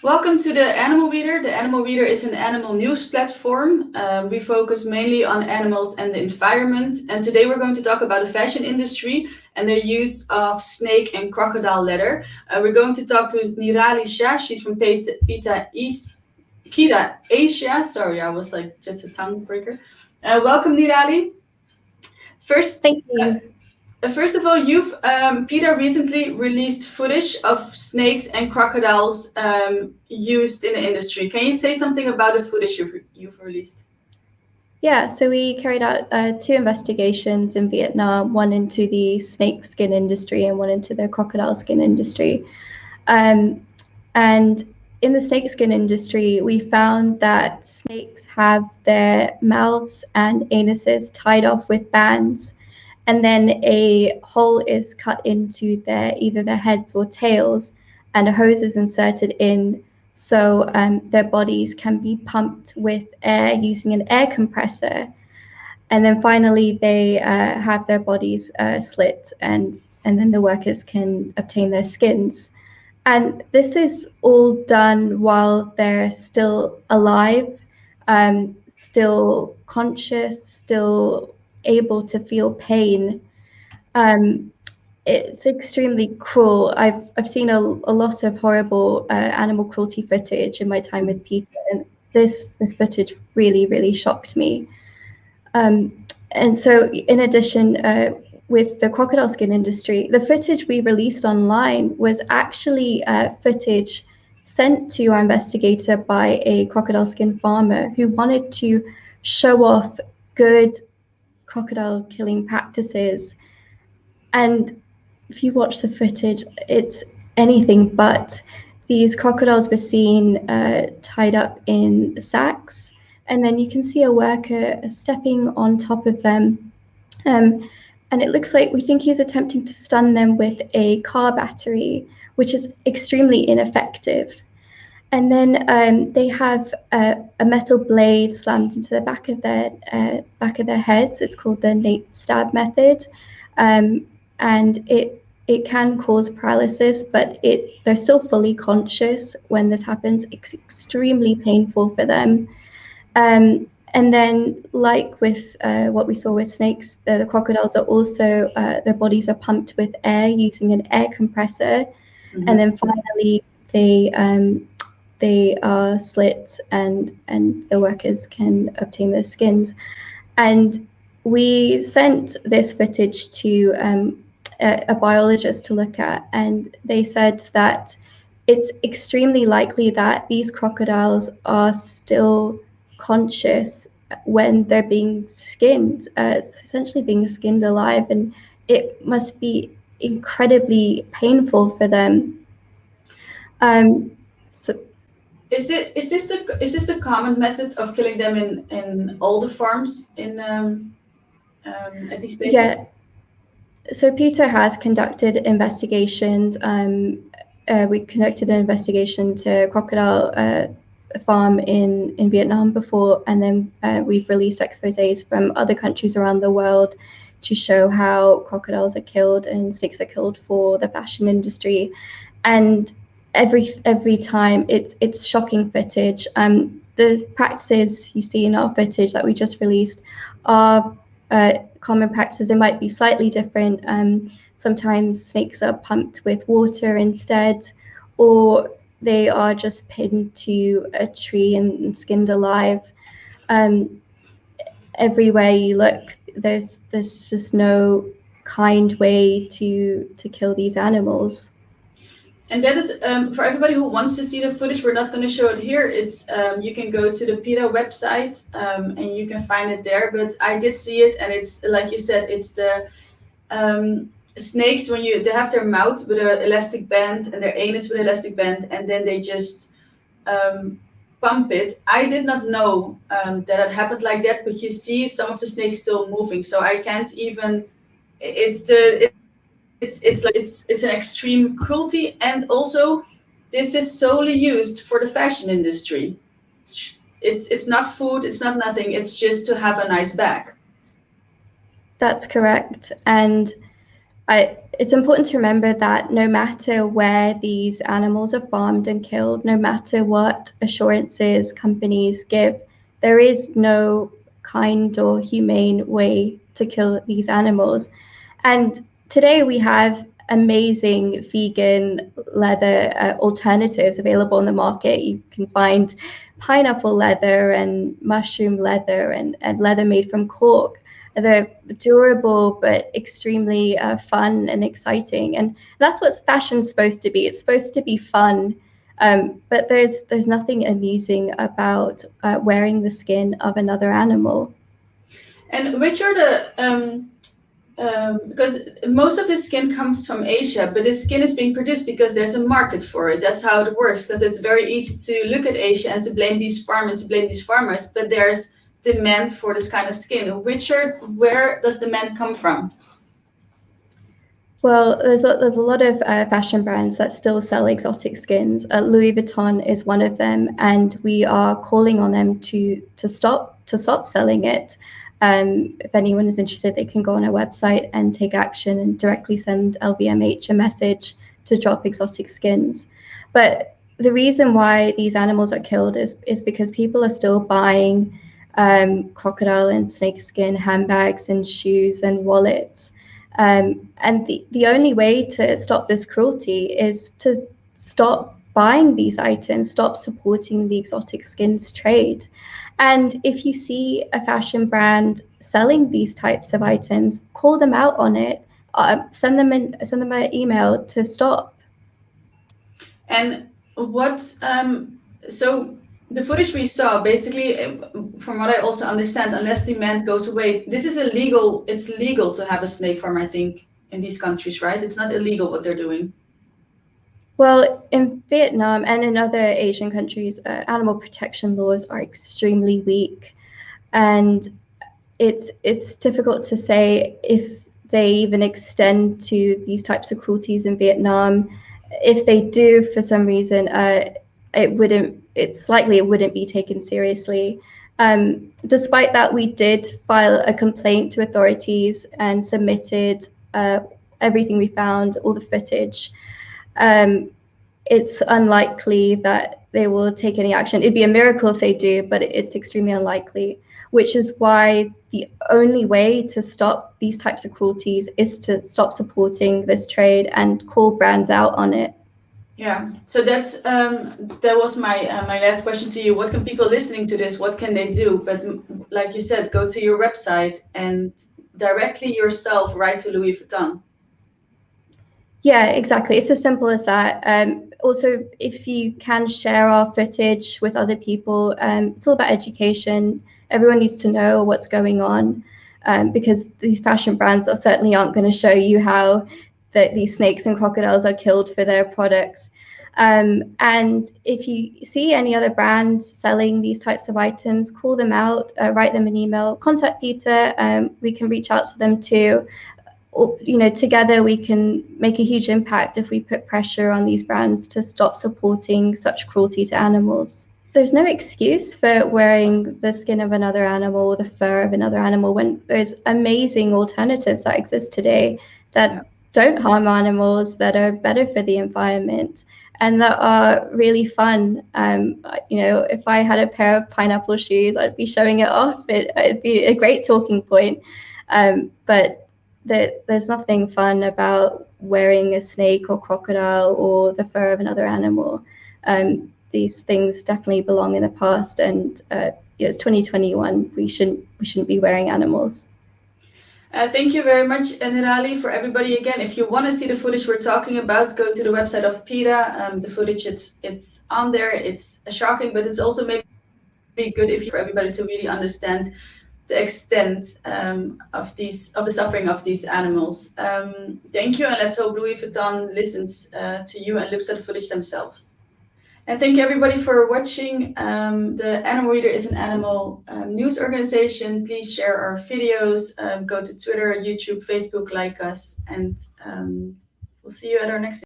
Welcome to the Animal Reader. The Animal Reader is an animal news platform. We focus mainly on animals and the environment. And today we're going to talk about the fashion industry and their use of snake and crocodile leather. We're going to talk to Nirali Shah. She's from PETA Asia. Sorry, I was like just a tongue breaker. Welcome, Nirali. First, Thank you. First of all, you've PETA recently released footage of snakes and crocodiles used in the industry. Can you say something about the footage you've released? Yeah, so we carried out two investigations in Vietnam, one into the snake skin industry and one into the crocodile skin industry. And in the snakeskin industry, we found that snakes have their mouths and anuses tied off with bands, and then a hole is cut into either their heads or tails, and a hose is inserted in so their bodies can be pumped with air using an air compressor. And then finally, they have their bodies slit, and then the workers can obtain their skins. And this is all done while they're still alive, still conscious, still able to feel pain. Um, it's extremely cruel. I've seen a lot of horrible animal cruelty footage in my time with PETA, and this footage really shocked me. And so, in addition, with the crocodile skin industry, the footage we released online was actually footage sent to our investigator by a crocodile skin farmer who wanted to show off good crocodile killing practices. And if you watch the footage, it's anything but. These crocodiles were seen tied up in sacks, and then you can see a worker stepping on top of them. And it looks like we think he's attempting to stun them with a car battery, which is extremely ineffective. And then they have a metal blade slammed into the back of their heads. It's called the nape stab method, and it can cause paralysis, but they're still fully conscious when this happens. It's extremely painful for them. And then, like with what we saw with snakes, the crocodiles are also, their bodies are pumped with air using an air compressor. Mm-hmm. And then finally, they are slit and the workers can obtain their skins. And we sent this footage to a biologist to look at, and they said that it's extremely likely that these crocodiles are still conscious when they're being skinned, essentially being skinned alive, and it must be incredibly painful for them. So is this the common method of killing them in all the farms at these places? Yeah. So PETA has conducted investigations. We conducted an investigation to crocodile farm in Vietnam before, and then we've released exposés from other countries around the world to show how crocodiles are killed and snakes are killed for the fashion industry. And every time it's shocking footage. The practices you see in our footage that we just released are common practices. They might be slightly different. Sometimes snakes are pumped with water instead, or they are just pinned to a tree and skinned alive. Everywhere you look, there's just no kind way to kill these animals. And that is for everybody who wants to see the footage. We're not going to show it here. It's you can go to the PETA website and you can find it there. But I did see it, and it's like you said, it's the snakes when they have their mouth with an elastic band and their anus with an elastic band, and then they just pump it. I did not know that it happened like that, but you see some of the snakes still moving. So I can't even. It's an extreme cruelty, and also this is solely used for the fashion industry. It's not food, it's not nothing, it's just to have a nice bag. That's correct. And it's important to remember that no matter where these animals are farmed and killed, no matter what assurances companies give, there is no kind or humane way to kill these animals. And today we have amazing vegan leather alternatives available in the market. You can find pineapple leather and mushroom leather and leather made from cork. They're durable but extremely fun and exciting, and that's what fashion's supposed to be. It's supposed to be fun, but there's nothing amusing about wearing the skin of another animal. And which are the because most of the skin comes from Asia, but the skin is being produced because there's a market for it. That's how it works. Because it's very easy to look at Asia and to blame these farmers, to blame these farmers, but there's demand for this kind of skin. Where does demand come from? Well, there's a lot of fashion brands that still sell exotic skins. Louis Vuitton is one of them, and we are calling on them to stop selling it. If anyone is interested, they can go on our website and take action and directly send LVMH a message to drop exotic skins. But the reason why these animals are killed is because people are still buying crocodile and snake skin handbags and shoes and wallets. And the only way to stop this cruelty is to stop buying these items, stop supporting the exotic skins trade. And if you see a fashion brand selling these types of items, call them out on it. Send them an email to stop. And what so the footage we saw, basically, from what I also understand, unless demand goes away, this is illegal. It's legal to have a snake farm, I think, in these countries, right? It's not illegal what they're doing. Well, in Vietnam and in other Asian countries, animal protection laws are extremely weak, and it's difficult to say if they even extend to these types of cruelties in Vietnam. If they do, for some reason, it's likely it wouldn't be taken seriously. Despite that, we did file a complaint to authorities and submitted everything we found, all the footage. It's unlikely that they will take any action. It'd be a miracle if they do, but it's extremely unlikely, which is why the only way to stop these types of cruelties is to stop supporting this trade and call brands out on it. Yeah, so that was my my last question to you. What can people listening to this, what can they do? But like you said, go to your website and directly yourself write to Louis Vuitton. Yeah, exactly. It's as simple as that. Also, if you can share our footage with other people, it's all about education. Everyone needs to know what's going on, because these fashion brands certainly aren't going to show you how these snakes and crocodiles are killed for their products. And if you see any other brands selling these types of items, call them out, write them an email, contact PETA. We can reach out to them too. Or, together we can make a huge impact if we put pressure on these brands to stop supporting such cruelty to animals. There's no excuse for wearing the skin of another animal or the fur of another animal when there's amazing alternatives that exist today that don't harm animals, that are better for the environment, and that are really fun. If I had a pair of pineapple shoes, I'd be showing it off. It'd be a great talking point. But there's nothing fun about wearing a snake or crocodile or the fur of another animal. These things definitely belong in the past, and it's 2021. We shouldn't be wearing animals. Thank you very much, Nirali. For everybody, again, if you want to see the footage we're talking about, go to the website of PETA. The footage, it's on there. It's shocking, but it's also maybe good for everybody to really understand the extent of the suffering of these animals. Thank you, and let's hope Louis Vuitton listens to you and looks at the footage themselves. And thank you everybody for watching. The Animal Reader is an animal news organization. Please share our videos. Go to Twitter, YouTube, Facebook, like us, and we'll see you at our next